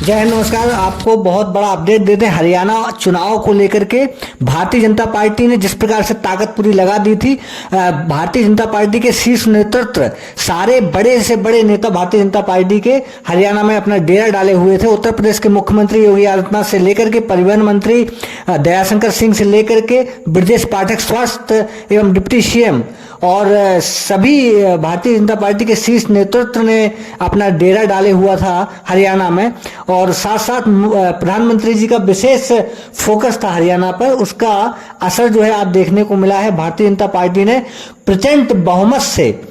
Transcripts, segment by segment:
जय हिंद, नमस्कार। आपको बहुत बड़ा अपडेट देते हैं हरियाणा चुनाव को लेकर के। भारतीय जनता पार्टी ने जिस प्रकार से ताकत पूरी लगा दी थी, भारतीय जनता पार्टी के शीर्ष नेतृत्व, सारे बड़े से बड़े नेता भारतीय जनता पार्टी के हरियाणा में अपना डेरा डाले हुए थे। उत्तर प्रदेश के मुख्यमंत्री योगी आदित्यनाथ से लेकर के परिवहन मंत्री दयाशंकर सिंह से लेकर के ब्रजेश पाठक स्वास्थ्य एवं डिप्टी सीएम और सभी भारतीय जनता पार्टी के शीर्ष नेतृत्व ने अपना डेरा डाले हुआ था हरियाणा में। और साथ साथ प्रधानमंत्री जी का विशेष फोकस था हरियाणा पर। उसका असर जो है आप देखने को मिला है। भारतीय जनता पार्टी ने प्रचंड बहुमत से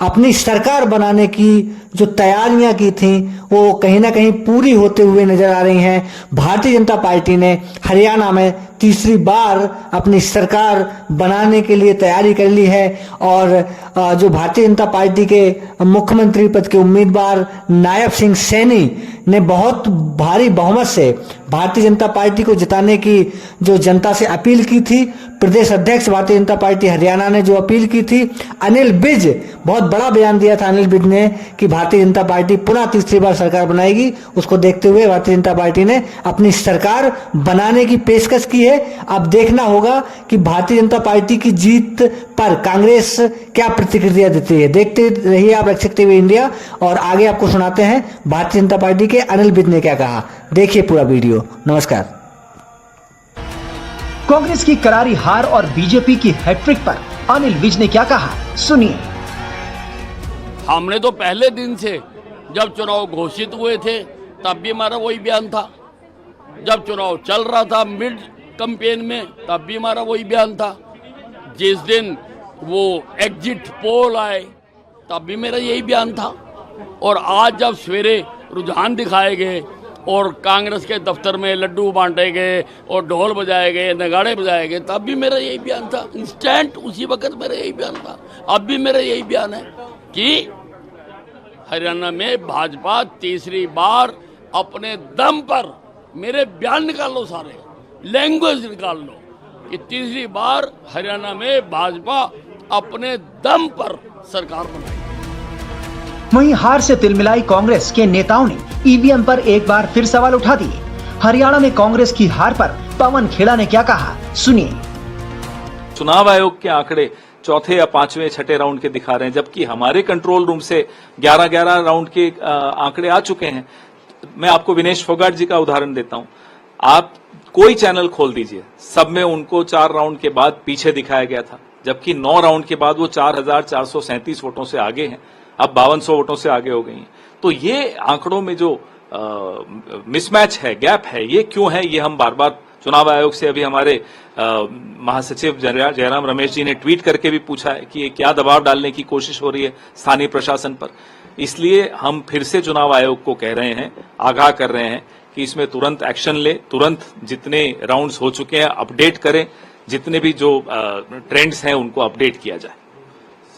अपनी सरकार बनाने की जो तैयारियां की थी वो कहीं ना कहीं पूरी होते हुए नजर आ रही हैं। भारतीय जनता पार्टी ने हरियाणा में तीसरी बार अपनी सरकार बनाने के लिए तैयारी कर ली है। और जो भारतीय जनता पार्टी के मुख्यमंत्री पद के उम्मीदवार नायब सिंह सैनी ने बहुत भारी बहुमत से भारतीय जनता पार्टी को जिताने की जो जनता से अपील की थी, प्रदेश अध्यक्ष भारतीय जनता पार्टी हरियाणा ने जो अपील की थी, अनिल विज, बहुत बड़ा बयान दिया था अनिल विज ने कि भारतीय जनता पार्टी पुनः तीसरी बार सरकार बनाएगी। उसको देखते हुए भारतीय जनता पार्टी ने अपनी सरकार बनाने की पेशकश की है। अब देखना होगा कि भारतीय जनता पार्टी की जीत पर कांग्रेस क्या प्रतिक्रिया देती है। देखते रहिए आप रक्षक टीवी इंडिया, और आगे आपको सुनाते हैं भारतीय जनता पार्टी के अनिल विज ने क्या कहा। देखिए पूरा वीडियो। नमस्कार। कांग्रेस की करारी हार और बीजेपी की हैट्रिक पर अनिल विज ने क्या कहा, सुनिए। हमने तो पहले दिन से जब चुनाव घोषित हुए थे तब भी हमारा वही बयान था, जब चुनाव चल रहा था मिड कैंपेन में तब भी हमारा वही बयान था, जिस दिन वो एग्जिट पोल आए तब भी मेरा यही बयान था, और आज जब सवेरे रुझान दिखाए गए और कांग्रेस के दफ्तर में लड्डू बांटे गए और ढोल बजाए गए, नगाड़े बजाए गए, तब भी मेरा यही बयान था। इंस्टेंट उसी वक्त मेरा यही बयान था। अब भी मेरा यही बयान है कि हरियाणा में भाजपा तीसरी बार अपने दम पर, मेरे बयान निकाल लो, सारे लैंग्वेज निकाल लो, कि तीसरी बार हरियाणा में भाजपा अपने दम पर सरकार बनाएगी। वहीं हार से तिलमिलाई कांग्रेस के नेताओं ने ईवीएम पर एक बार फिर सवाल उठा दिए। हरियाणा में कांग्रेस की हार पर पवन खेड़ा ने क्या कहा, सुनिए। चुनाव आयोग के आंकड़े चौथे या पांचवें छठे राउंड के दिखा रहे हैं, जबकि हमारे कंट्रोल रूम से 11-11 राउंड के आंकड़े आ चुके हैं। मैं आपको विनेश फोगाट जी का उदाहरण देता हूं। आप कोई चैनल खोल दीजिए, सब में उनको 4 राउंड के बाद पीछे दिखाया गया था, जबकि 9 राउंड के बाद वो 4,437 वोटों से आगे हैं, अब 5200 वोटों से आगे हो गई हैं। तो ये आंकड़ों में जो मिसमैच है, गैप है, ये क्यों है, ये हम बार बार चुनाव आयोग से, अभी हमारे महासचिव जयराम रमेश जी ने ट्वीट करके भी पूछा है कि ये क्या दबाव डालने की कोशिश हो रही है स्थानीय प्रशासन पर। इसलिए हम फिर से चुनाव आयोग को कह रहे हैं, आगाह कर रहे हैं कि इसमें तुरंत एक्शन ले, तुरंत जितने राउंड्स हो चुके हैं अपडेट करें, जितने भी जो ट्रेंड्स हैं उनको अपडेट किया जाए।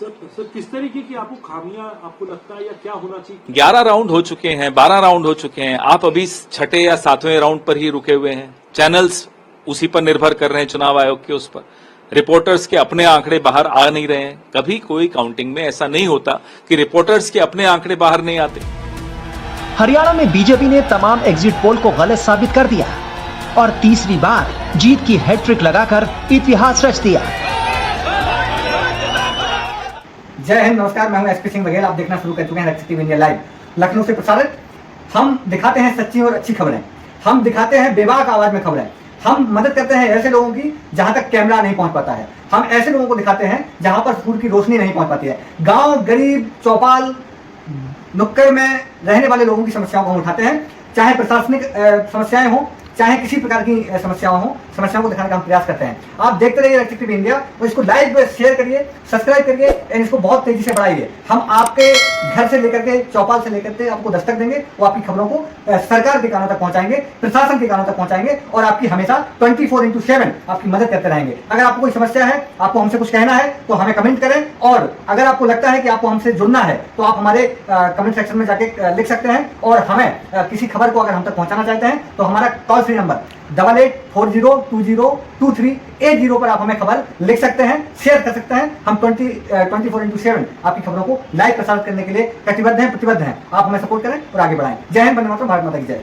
सर किस तरीके की आपको खामियां आपको लगता है या क्या होना चाहिए? 11 राउंड हो चुके हैं, 12 राउंड हो चुके हैं, आप अभी छठे या सातवें राउंड पर ही रुके हुए हैं। चैनल्स उसी पर निर्भर कर रहे हैं, चुनाव आयोग के उस पर। रिपोर्टर्स के अपने आंकड़े बाहर आ नहीं रहे हैं। कभी कोई काउंटिंग में ऐसा नहीं होता कि रिपोर्टर्स के अपने आंकड़े बाहर नहीं आते। हरियाणा में बीजेपी ने तमाम एग्जिट पोल को गलत साबित कर दिया और तीसरी बार जीत की हैट्रिक लगाकर इतिहास रच दिया। जय हिंद, नमस्कार। मैं हूं एसपी सिंह बघेल। आप देखना शुरू कर चुके हैं रक्षक टीवी इंडिया लाइव, लखनऊ से प्रसारित। हम दिखाते हैं सच्ची और अच्छी खबरें, हम दिखाते हैं बेबाक आवाज में खबरें, हम मदद करते हैं ऐसे लोगों की जहां तक कैमरा नहीं पहुंच पाता है, हम ऐसे लोगों को दिखाते हैं जहां पर सूर्य की रोशनी नहीं पहुंच पाती है। गांव, गरीब, चौपाल, नुक्कड़ में रहने वाले लोगों की समस्याओं को हम उठाते हैं, चाहे प्रशासनिक समस्याएं हो, चाहे किसी प्रकार की समस्याओं हो, समस्याओं को दिखाने का हम प्रयास करते हैं। आप देखते रहिए रक्षक टीवी इंडिया, और इसको लाइक शेयर करिए, सब्सक्राइब करिए, और इसको बहुत तेजी से बढ़ाइए। हम आपके घर से लेकर के, चौपाल से लेकर के आपको दस्तक देंगे, वो आपकी खबरों को सरकार के कानों तक पहुंचाएंगे, प्रशासन के कानों तक पहुंचाएंगे, और आपकी हमेशा 24x7 आपकी मदद करते रहेंगे। अगर आपको कोई समस्या है, आपको हमसे कुछ कहना है, तो हमें कमेंट करें, और अगर आपको लगता है कि आपको हमसे जुड़ना है तो आप हमारे कमेंट सेक्शन में जाके लिख सकते हैं। और हमें किसी खबर को अगर हम तक पहुंचाना चाहते हैं तो हमारा टोल फ्री नंबर 8840202380 पर आप हमें खबर लिख सकते हैं, शेयर कर सकते हैं। हम 24x7 आपकी खबरों को लाइव प्रसारित करने के लिए कटिबद्ध हैं, प्रतिबद्ध हैं। आप हमें सपोर्ट करें और आगे बढ़ाएं। जय हिंद, वंदे मातरम, भारत माता की जय।